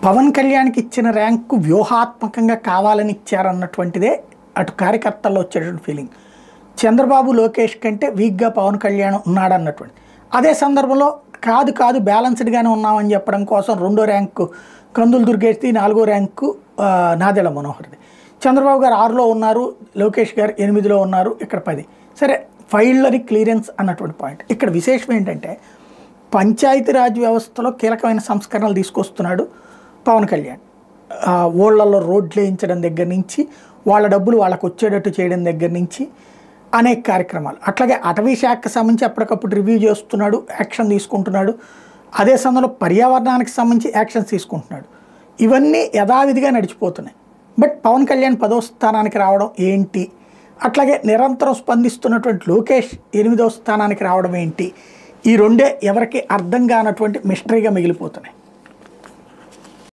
పవన్ కళ్యాణ్కి ఇచ్చిన ర్యాంకు వ్యూహాత్మకంగా కావాలని ఇచ్చారన్నటువంటిదే అటు కార్యకర్తల్లో వచ్చేటువంటి ఫీలింగ్. చంద్రబాబు లోకేష్ కంటే వీక్గా పవన్ కళ్యాణ్ ఉన్నాడన్నటువంటి అదే సందర్భంలో కాదు కాదు బ్యాలెన్స్డ్గానే ఉన్నామని చెప్పడం కోసం 2వ ర్యాంకు కందులు దుర్గేష్ది, 4వ ర్యాంకు నాదెళ్ల మనోహర్ది. చంద్రబాబు గారు 6లో ఉన్నారు, లోకేష్ గారు 8లో ఉన్నారు, ఇక్కడ 10. సరే, ఫైళ్ళని క్లియరెన్స్ అన్నటువంటి పాయింట్. ఇక్కడ విశేషం ఏంటంటే పంచాయతీరాజ్ వ్యవస్థలో కీలకమైన సంస్కరణలు తీసుకొస్తున్నాడు పవన్ కళ్యాణ్. ఊళ్ళల్లో రోడ్లు వేయించడం దగ్గర నుంచి, వాళ్ళ డబ్బులు వాళ్ళకు వచ్చేటట్టు చేయడం దగ్గర నుంచి అనేక కార్యక్రమాలు. అట్లాగే అటవీ శాఖకు సంబంధించి ఎప్పటికప్పుడు రివ్యూ చేస్తున్నాడు, యాక్షన్ తీసుకుంటున్నాడు. అదే సమయంలో పర్యావరణానికి సంబంధించి యాక్షన్స్ తీసుకుంటున్నాడు. ఇవన్నీ యథావిధిగా నడిచిపోతున్నాయి. బట్ పవన్ కళ్యాణ్ 10వ స్థానానికి రావడం ఏంటి, అట్లాగే నిరంతరం స్పందిస్తున్నటువంటి లోకేష్ 8వ స్థానానికి రావడం ఏంటి, ఈ రెండే ఎవరికి అర్థం కానటువంటి మిస్టరీగా మిగిలిపోతున్నాయి.